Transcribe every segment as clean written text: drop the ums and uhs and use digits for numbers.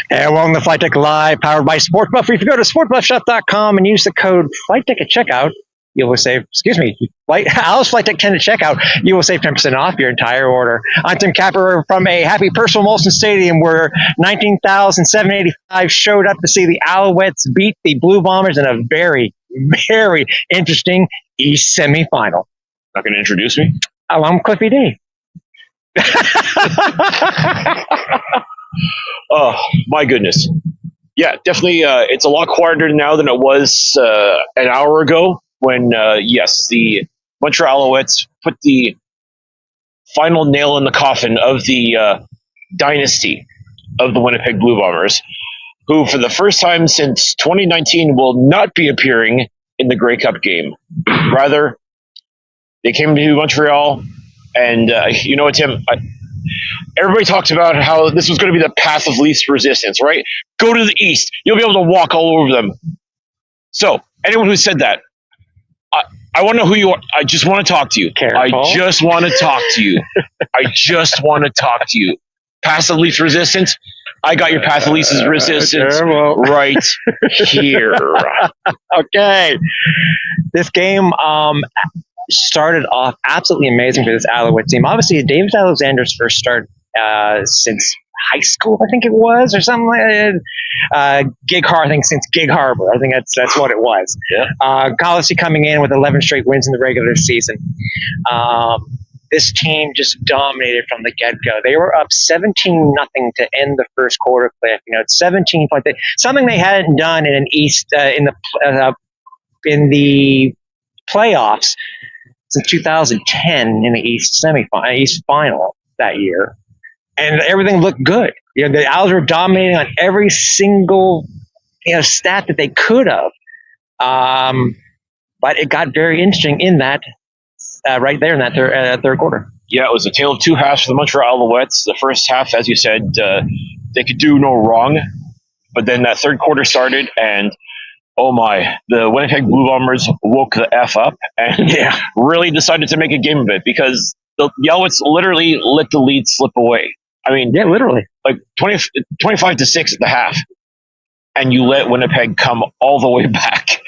And welcome to Flightdeck Live, powered by SportBuff. If you go to sportbuffshop.com and use the code Flightdeck at checkout, you will save, Alice Flightdeck 10 at checkout, you will save 10% off your entire order. I'm Tim Capper from a happy personal Molson Stadium where 19,785 showed up to see the Alouettes beat the Blue Bombers in a very, very interesting East semifinal. Not going to introduce me? Oh, I'm Cliffy D. Oh, my goodness. Yeah, definitely. It's a lot quieter now than it was an hour ago when, yes, the Montreal Alouettes put the final nail in the coffin of the dynasty of the Winnipeg Blue Bombers, who for the first time since 2019 will not be appearing in the Grey Cup game. Rather, they came to Montreal, and you know what, Tim? Everybody talked about how this was going to be the path of least resistance, right? Go to the east. You'll be able to walk all over them. So, anyone who said that, I want to know who you are. I just want to talk to you. Careful. I just want to talk to you. I just want to talk to you. Path of least resistance? I got your path of least resistance right here. Okay. This game started off absolutely amazing for this Alouette team. Obviously, David Alexander's first start since high school, I think it was, or something like that. I think since Gig Harbor. I think that's what it was. Yeah. Obviously coming in with 11 straight wins in the regular season. This team just dominated from the get-go. They were up 17-0 to end the first quarter, Cliff. You know, it's 17 points. Something they hadn't done in an East in the playoffs since 2010 in the East final that year, and everything looked good. You know, the Owls were dominating on every single stat that they could have, but it got very interesting in that right there in that third quarter. Yeah, it was a tale of two halves for the Montreal Alouettes. The first half, as you said, they could do no wrong, but then that third quarter started, and oh my, the Winnipeg Blue Bombers woke the F up and really decided to make a game of it because the Alouettes literally let the lead slip away. I mean, yeah, literally. Like 25-6 at the half, and you let Winnipeg come all the way back.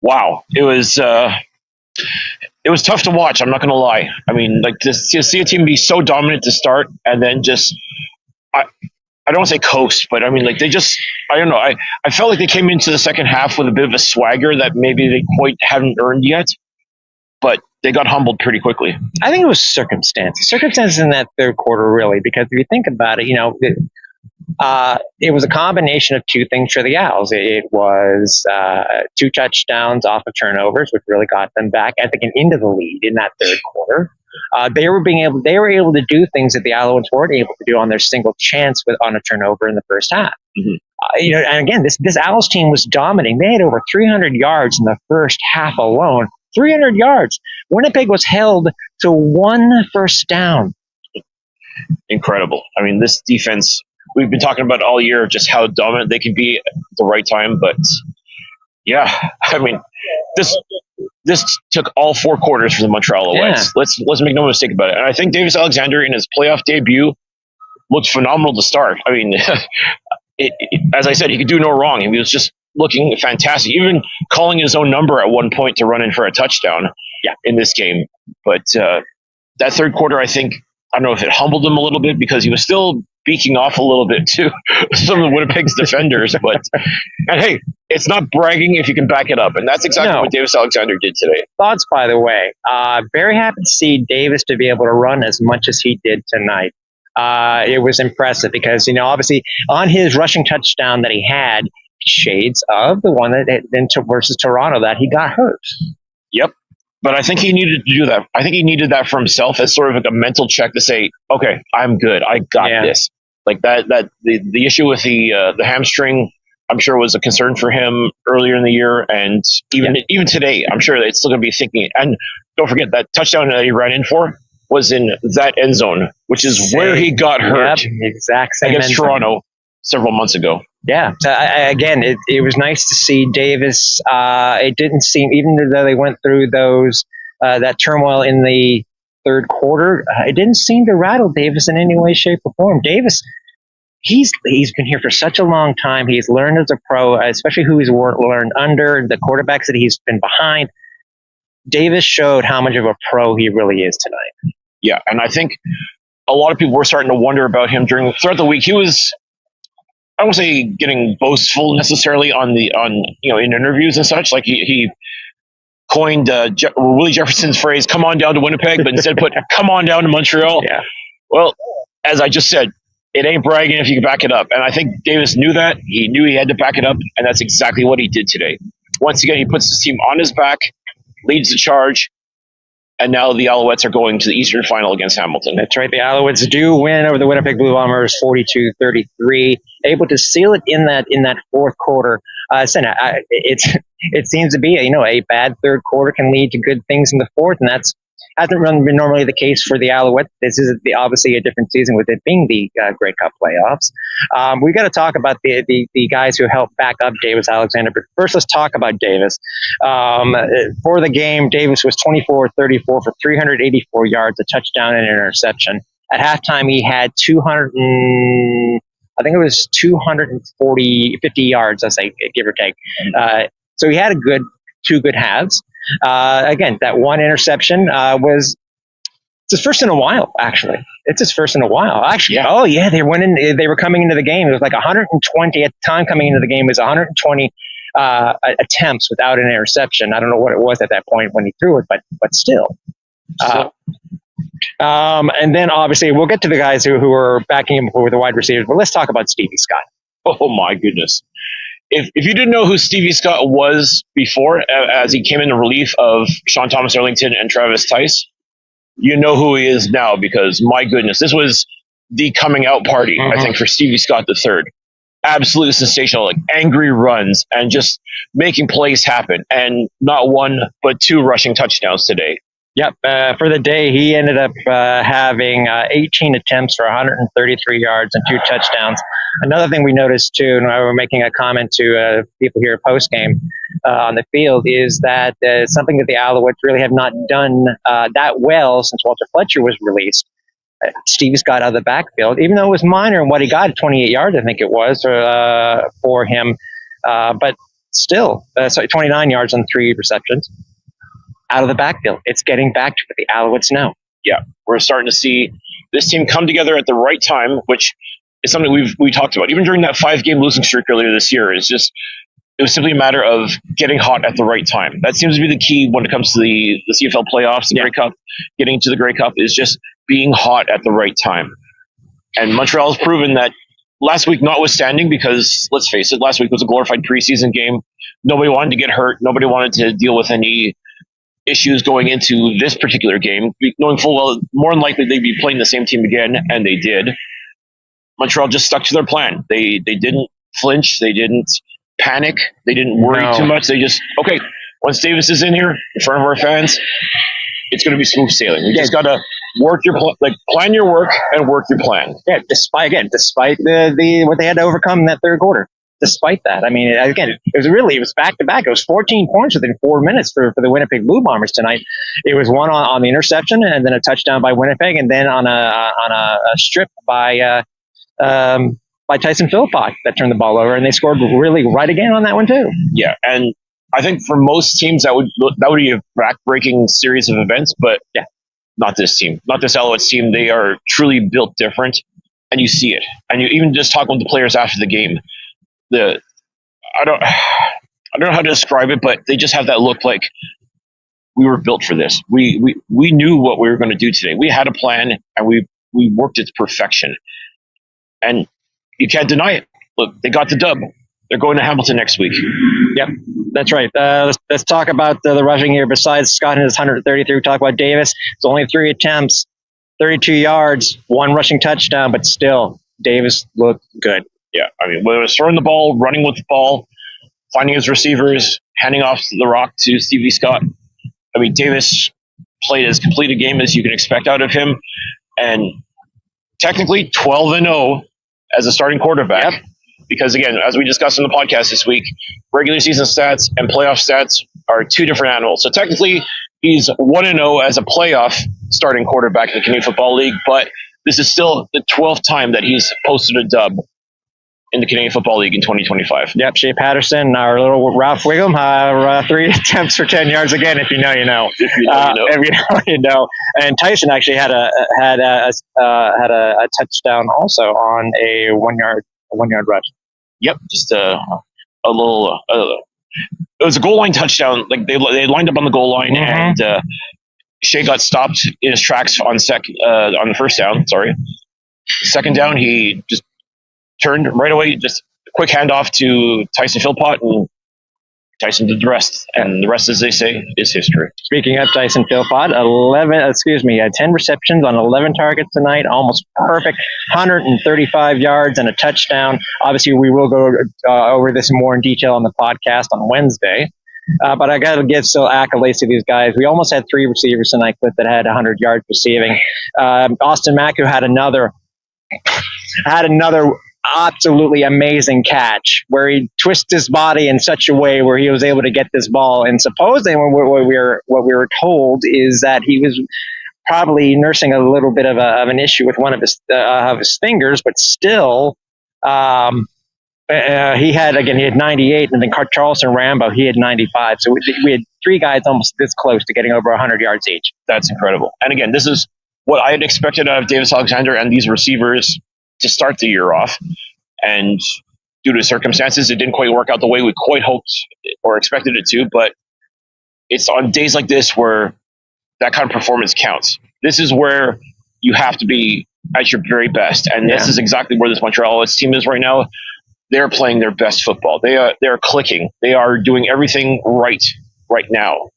Wow. It was tough to watch, I'm not going to lie. I mean, like to see a team be so dominant to start and then just I don't want to say coast, but I mean, like they just, I don't know. I felt like they came into the second half with a bit of a swagger that maybe they quite haven't earned yet, but they got humbled pretty quickly. I think it was circumstances. Circumstances in that third quarter, really, because if you think about it, you know, it was a combination of two things for the Owls. It was 2 touchdowns off of turnovers, which really got them back, I think, into the lead in that third quarter. They were able to do things that the Alouettes weren't able to do on their single chance on a turnover in the first half. Mm-hmm. And again, this Owls team was dominating. They had over 300 yards in the first half alone. 300 yards. Winnipeg was held to 1 first down. Incredible. I mean, this defense, we've been talking about all year just how dominant they can be at the right time, but yeah, I mean, this took all 4 quarters for the Montreal Alouettes. Yeah. Let's make no mistake about it. And I think Davis Alexander in his playoff debut looked phenomenal to start. I mean, as I said, he could do no wrong. He was just looking fantastic, even calling his own number at one point to run in for a touchdown in this game. But that third quarter, I think, I don't know if it humbled him a little bit because he was still beaking off a little bit to some of Winnipeg's defenders. And hey, it's not bragging if you can back it up. And that's exactly what Davis Alexander did today. Thoughts, by the way. Very happy to see Davis to be able to run as much as he did tonight. It was impressive because, obviously on his rushing touchdown that he had, shades of the one that versus Toronto that he got hurt. Yep. But I think he needed to do that. I think he needed that for himself as sort of like a mental check to say, okay, I'm good. I got this. Like the issue with the hamstring, I'm sure was a concern for him earlier in the year, and even today, I'm sure that it's still going to be thinking. And don't forget that touchdown that he ran in for was in that end zone, which is where he got hurt. Exact same against Toronto several months ago. Yeah. So again, it was nice to see Davis. It didn't seem, even though they went through those that turmoil in the third quarter, it didn't seem to rattle Davis in any way, shape, or form. Davis, he's been here for such a long time. He's learned as a pro, especially who he's learned under, the quarterbacks that he's been behind. Davis showed how much of a pro he really is tonight. Yeah, and I think a lot of people were starting to wonder about him throughout the week. He was, I don't say getting boastful necessarily in interviews and such. Like he coined Willie Jefferson's phrase, "Come on down to Winnipeg," but instead put "Come on down to Montreal." Yeah. Well, as I just said, it ain't bragging if you can back it up, and I think Davis knew that. He knew he had to back it up, and that's exactly what he did today. Once again, he puts his team on his back, leads the charge. And now the Alouettes are going to the Eastern Final against Hamilton. That's right. The Alouettes do win over the Winnipeg Blue Bombers 42-33, able to seal it in that fourth quarter. It seems to be a bad third quarter can lead to good things in the fourth, and that's hasn't been normally the case for the Alouettes. This is obviously a different season with it being the Grey Cup playoffs. We've got to talk about the guys who helped back up Davis Alexander. But first, let's talk about Davis. For the game, Davis was 24-34 for 384 yards, a touchdown and an interception. At halftime, he had 250 yards, I say, give or take. So he had two good halves. Again, that one interception was his first in a while, actually. It's his first in a while. Actually, yeah. Oh, yeah, they were coming into the game. It was like 120 at the time coming into the game. It was 120 attempts without an interception. I don't know what it was at that point when he threw it, but still. And then, obviously, we'll get to the guys who were backing him with the wide receivers, but let's talk about Stevie Scott. Oh, my goodness. If you didn't know who Stevie Scott was before, as he came in relief of Sean Thomas Erlington and Travis Tice, you know who he is now, because, my goodness, this was the coming out party, I think, for Stevie Scott III. Absolutely sensational, like angry runs and just making plays happen. And not one, but two rushing touchdowns today. Yep. For the day, he ended up having 18 attempts for 133 yards and 2 touchdowns. Another thing we noticed, too, and I was making a comment to people here at Postgame on the field, is that something that the Alouettes really have not done that well since Walter Fletcher was released. Steve's got out of the backfield, even though it was minor in what he got, 28 yards, I think it was, for him. But still, 29 yards on 3 receptions. Out of the backfield. It's getting back to what the Alouettes know. Yeah, we're starting to see this team come together at the right time, which is something we talked about. Even during that 5-game losing streak earlier this year, it was simply a matter of getting hot at the right time. That seems to be the key when it comes to the CFL playoffs, the Grey Cup. Getting to the Grey Cup is just being hot at the right time. And Montreal has proven that last week notwithstanding, because let's face it, last week was a glorified preseason game. Nobody wanted to get hurt. Nobody wanted to deal with any issues going into this particular game, knowing full well more than likely they'd be playing the same team again, and they did. Montreal just stuck to their plan. They didn't flinch. They didn't panic. They didn't worry too much. They just, okay, once Davis is in here in front of our fans, it's going to be smooth sailing. You just got to work your plan your work and work your plan. Yeah, despite the what they had to overcome in that third quarter. Despite that, I mean, again, it was back to back. It was 14 points within 4 minutes for the Winnipeg Blue Bombers tonight. It was one on the interception, and then a touchdown by Winnipeg, and then on a strip by Tyson Philpott that turned the ball over, and they scored really right again on that one too. Yeah, and I think for most teams that would be a back-breaking series of events, but yeah, not this team, not this Alouettes team. They are truly built different, and you see it. And you even just talking with the players after the game. I don't know how to describe it, but they just have that look like we were built for this. We knew what we were going to do today. We had a plan, and we worked it to perfection. And you can't deny it. Look, they got the dub. They're going to Hamilton next week. Yep, that's right. Let's talk about the rushing here. Besides Scott and his 133, we talk about Davis. It's only 3 attempts, 32 yards, 1 rushing touchdown, but still, Davis looked good. Yeah, I mean, whether it's throwing the ball, running with the ball, finding his receivers, handing off the rock to Stevie Scott. I mean, Davis played as complete a game as you can expect out of him, and technically 12-0 as a starting quarterback. Yep. Because again, as we discussed in the podcast this week, regular season stats and playoff stats are 2 different animals. So technically, he's 1-0 as a playoff starting quarterback in the Canadian Football League, but this is still the 12th time that he's posted a dub in the Canadian Football League in 2025. Yep, Shea Patterson, our little Ralph Wiggum, 3 attempts for 10 yards again. If you know, you know. If you know, you know. If you know, you know. And Tyson actually had a touchdown also on a 1-yard rush. Yep, just a little. It was a goal line touchdown. Like they lined up on the goal line, and Shea got stopped in his tracks on the first down. Sorry, second down, he just turned right away. Just a quick handoff to Tyson Philpott, and Tyson did the rest. And the rest, as they say, is history. Speaking of Tyson Philpott, 10 receptions on 11 targets tonight, almost perfect, 135 yards and a touchdown. Obviously, we will go over this more in detail on the podcast on Wednesday. But I got to give still accolades to these guys. We almost had 3 receivers tonight, Cliff, that had 100 yards receiving. Austin Mack, who had another absolutely amazing catch where he twists his body in such a way where he was able to get this ball. And supposedly what we were told is that he was probably nursing a little bit of an issue with one of his fingers, but still, he had 98, and then Charleston Rambo, he had 95. So we had 3 guys almost this close to getting over 100 yards each. That's incredible. And again, this is what I had expected out of Davis Alexander and these receivers to start the year off, and due to circumstances, it didn't quite work out the way we quite hoped or expected it to, but it's on days like this where that kind of performance counts. This is where you have to be at your very best, and this is exactly where this Montreal Alouettes team is right now. They're playing their best football. They are clicking. They are doing everything right now,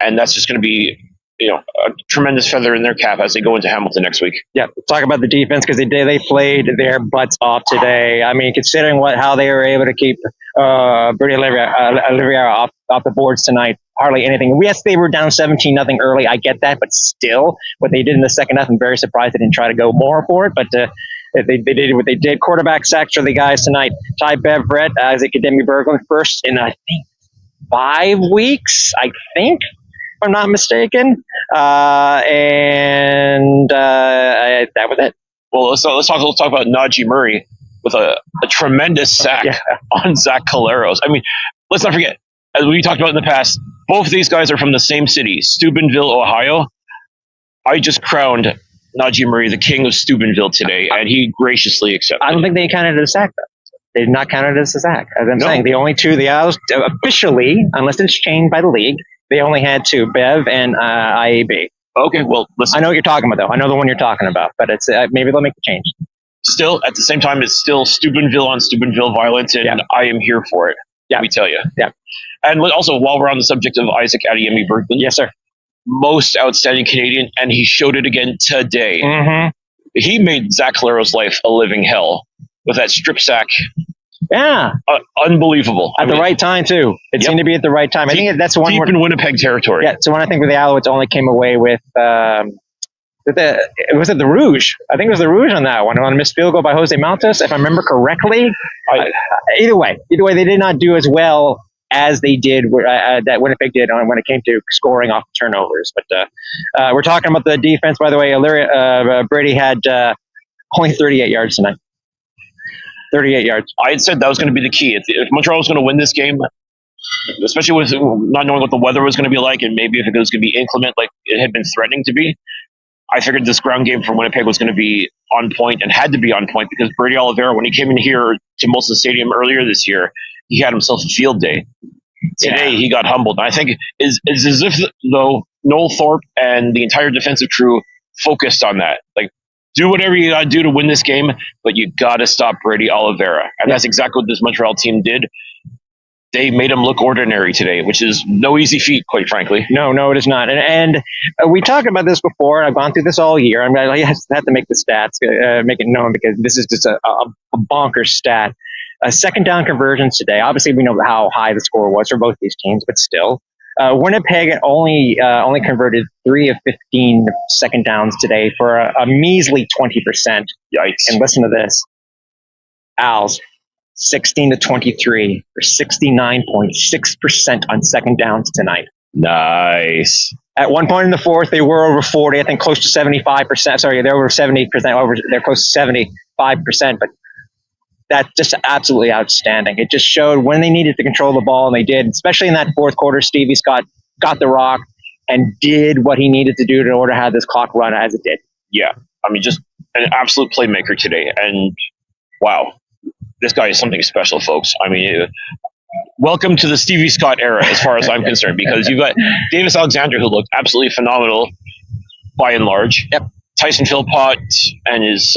and that's just going to be a tremendous feather in their cap as they go into Hamilton next week. Yeah, talk about the defense because they played their butts off today. I mean, considering how they were able to keep Bertie Olivier off the boards tonight, hardly anything. Yes, they were down 17-0 early. I get that, but still, what they did in the second half, I'm very surprised they didn't try to go more for it. But they did what they did. Quarterback sacks for the guys tonight. Ty Beverett, Isaac Ademi-Berglund, first in I think 5 weeks. I think. If I'm not mistaken, that was it. Well, let's talk about Najee Murray with a tremendous sack on Zach Caleros. I mean, let's not forget, as we talked about in the past, both of these guys are from the same city, Steubenville, Ohio. I just crowned Najee Murray the king of Steubenville today, and he graciously accepted. I don't think they counted it as a sack, though. They did not count it as a sack. As I'm saying, the only 2 the Owls officially, unless it's changed by the league, they only had 2, Bev and IAB. Okay, well, listen. I know what you're talking about, though. I know the one you're talking about, but it's maybe they'll make the change. Still, at the same time, it's still Steubenville on Steubenville violence, and I am here for it. Let me tell you. Yeah. And also, while we're on the subject of Isaac Ademi-Berglund, yes, sir. Most outstanding Canadian, and he showed it again today. Mm-hmm. He made Zach Caleros' life a living hell with that strip sack. Yeah. Unbelievable. At the right time, too. It seemed to be at the right time. I think that's one deep in Winnipeg territory. Yeah, so when I think where the Alouettes only came away with, was it the Rouge? I think it was the Rouge on that one, on a missed field goal by Jose Maltos, if I remember correctly. Either way, they did not do as well as they did, that Winnipeg did when it came to scoring off turnovers. But we're talking about the defense, by the way. Brady had only 38 yards tonight. 38 yards. I had said that was going to be the key. If Montreal was going to win this game, especially with not knowing what the weather was going to be like, and maybe if it was going to be inclement like it had been threatening to be, I figured this ground game for Winnipeg was going to be on point and had to be on point because Bertie Oliveira, when he came in here to Molson Stadium earlier this year, he had himself a field day. Today, he got humbled. And I think it's as if, though, Noel Thorpe and the entire defensive crew focused on that. Like, do whatever you got to do to win this game, but you got to stop Bertie Oliveira. And that's exactly what this Montreal team did. they made them look ordinary today, which is no easy feat, quite frankly. No, it is not. And we talked about this before. I've gone through this all year. I mean, I have to make the stats, make it known, because this is just a bonkers stat. Second down conversions today. Obviously, we know how high the score was for both these teams, but still. Winnipeg only converted 3 of 15 second downs today for a measly 20%. Yikes. And listen to this. Als, 16 to 23 for 69.6% on second downs tonight. Nice. At one point in the fourth, they were over 40, I think close to 75%. Sorry, they're over 70%, they're close to 75%, but that's just absolutely outstanding. It just showed when they needed to control the ball, and they did, especially in that fourth quarter. Stevie Scott got the rock and did what he needed to do in order to have this clock run as it did. Yeah. I mean, just an absolute playmaker today. And wow, this guy is something special, folks. I mean, welcome to the Stevie Scott era, as far as I'm concerned, because you've got Davis Alexander, who looked absolutely phenomenal by and large. Yep. Tyson Philpott and his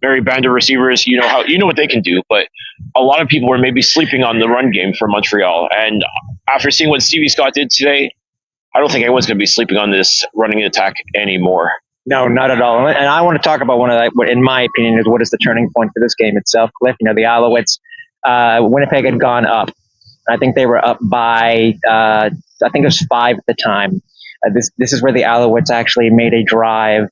Mary Band of receivers, you know what they can do, but a lot of people were maybe sleeping on the run game for Montreal. And after seeing what Stevie Scott did today, I don't think anyone's going to be sleeping on this running attack anymore. No, not at all. And I want to talk about one of that, what in my opinion is what is the turning point for this game itself, Cliff. The Alouettes, Winnipeg had gone up. I think they were up by, I think it was 5 at the time. This is where the Alouettes actually made a drive,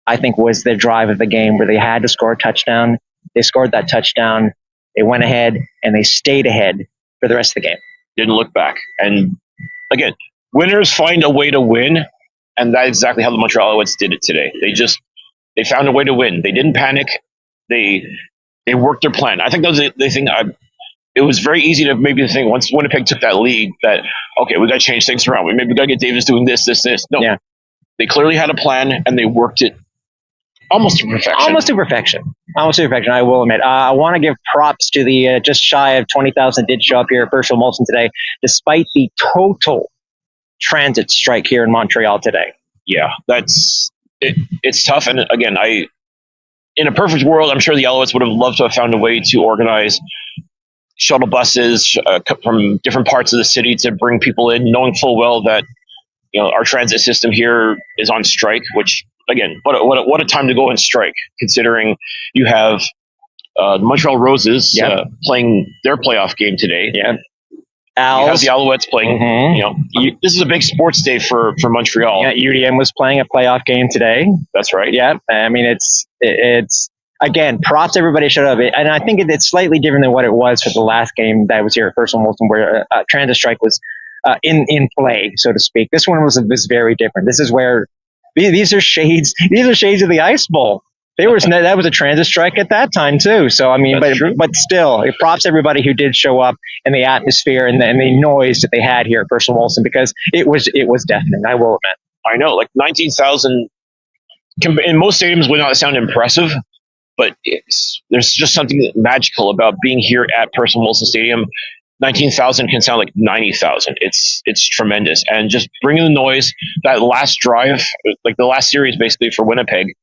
I think was the drive of the game, where they had to score a touchdown. They scored that touchdown. They went ahead and they stayed ahead for the rest of the game. Didn't look back. And again, winners find a way to win. And that's exactly how the Montreal Alouettes did it today. They found a way to win. They didn't panic. They worked their plan. I think that was the thing. It was very easy to maybe think once Winnipeg took that lead that, okay, we got to change things around. We got to get Davis doing this. No, yeah. They clearly had a plan and they worked it almost to perfection. Almost to perfection. I will admit. I want to give props to the just shy of 20,000 did show up here at Herschel Molson today, despite the total transit strike here in Montreal today. Yeah, it's tough. And again, in a perfect world, I'm sure the Alouettes would have loved to have found a way to organize shuttle buses from different parts of the city to bring people in, knowing full well that our transit system here is on strike. Which again, what a time to go and strike, considering you have the Montreal Roses playing their playoff game today. Yeah. You have the Alouettes playing. Mm-hmm. This is a big sports day for Montreal. Yeah, UDM was playing a playoff game today. That's right. Yeah, I mean it's again, props everybody showed up, and I think it's slightly different than what it was for the last game that was here at Herschel Molson, where transit strike was in play, so to speak. This one was very different. This is where these are shades. These are shades of the Ice Bowl. That was a transit strike at that time too. So I mean, but still, it props everybody who did show up, and the atmosphere and the noise that they had here at Herschel Molson, because it was deafening. I will admit. I know, like 19,000 in most stadiums would not sound impressive, but there's just something magical about being here at Herschel Molson Stadium. 19,000 can sound like 90,000. It's tremendous, and just bringing the noise. That last drive, like the last series, basically for Winnipeg.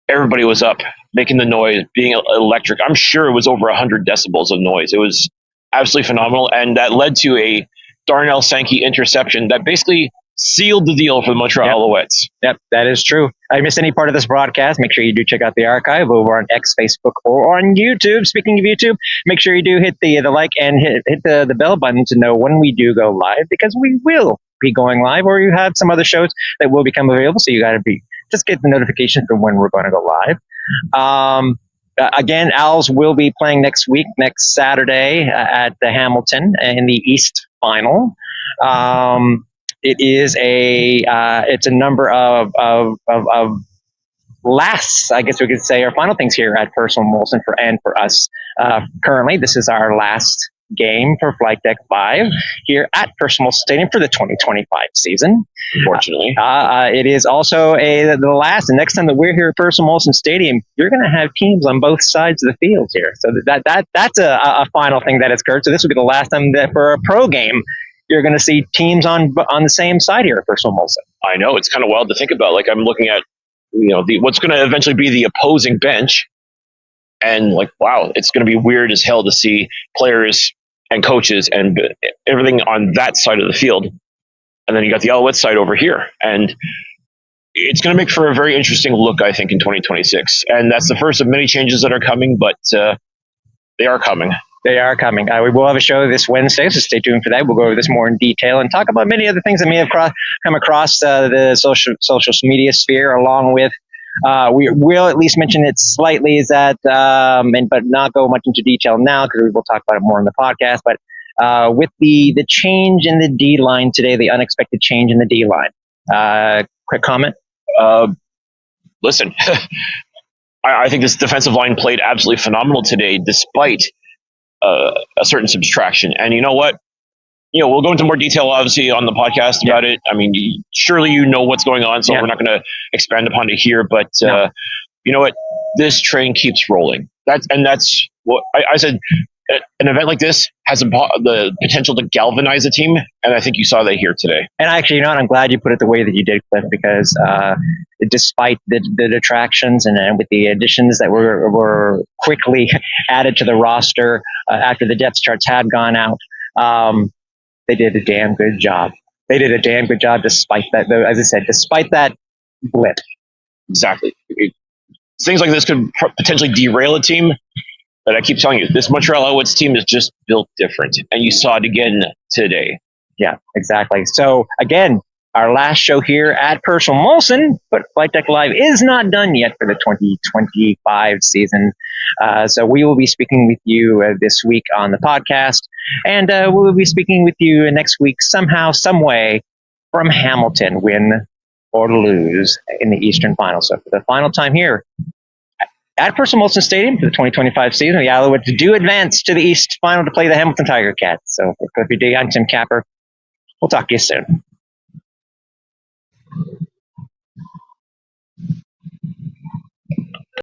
Everybody was up, making the noise, being electric. I'm sure it was over 100 decibels of noise. It was absolutely phenomenal, and that led to a Darnell Sankey interception that basically sealed the deal for the Montreal Alouettes. Yep, that is true. If you missed any part of this broadcast, make sure you do check out the archive over on X, Facebook, or on YouTube. Speaking of YouTube, make sure you do hit the like and hit the bell button to know when we do go live, because we will be going live, or you have some other shows that will become available, so you got to just get the notification from when we're going to go live. Again, Als will be playing next Saturday at the Hamilton in the East Final. It is it's a number of lasts, I guess we could say, or final things here at Herschel Molson for us. Currently, this is our last game for Flightdeck 5 here at Herschel Molson Stadium for the 2025 season. Unfortunately, it is also the next time that we're here at Herschel Molson Stadium, you're going to have teams on both sides of the field here. So that's a final thing that has occurred. So this will be the last time that for a pro game you're going to see teams on the same side here at Herschel Molson. I know, it's kind of wild to think about. Like, I'm looking at what's going to eventually be the opposing bench. And like, wow, it's going to be weird as hell to see players and coaches and everything on that side of the field. And then you got the Alouettes side over here. And it's going to make for a very interesting look, I think, in 2026. And that's the first of many changes that are coming, but they are coming. They are coming. We will have a show this Wednesday, so stay tuned for that. We'll go over this more in detail and talk about many other things that may have come across the social media sphere, along with we will at least mention it slightly, is that, but not go much into detail now because we will talk about it more in the podcast. But with the change in the D line today, the unexpected change in the D line. Quick comment. Listen, I think this defensive line played absolutely phenomenal today, despite a certain subtraction. And you know what? We'll go into more detail, obviously, on the podcast about it. I mean, surely you know what's going on, so we're not going to expand upon it here. But you know what? This train keeps rolling. That's what I said. An event like this has the potential to galvanize a team, and I think you saw that here today. And actually, I'm glad you put it the way that you did, Cliff, because despite the detractions and with the additions that were quickly added to the roster after the depth charts had gone out, they did a damn good job. They did a damn good job despite that, as I said, despite that blip. Exactly. Things like this could potentially derail a team. But I keep telling you, this Montreal Alouettes team is just built different. And you saw it again today. Yeah, exactly. So, again, our last show here at Personal Molson, but Flightdeck Live is not done yet for the 2025 season. So we will be speaking with you this week on the podcast. And we will be speaking with you next week somehow, some way, from Hamilton, win or lose in the Eastern Final. So for the final time here, at Personal Molson Stadium for the 2025 season, the Alouettes do advance to the East Final to play the Hamilton Tiger Cats. So for Cliffy D, I'm Tim Capper. We'll talk to you soon.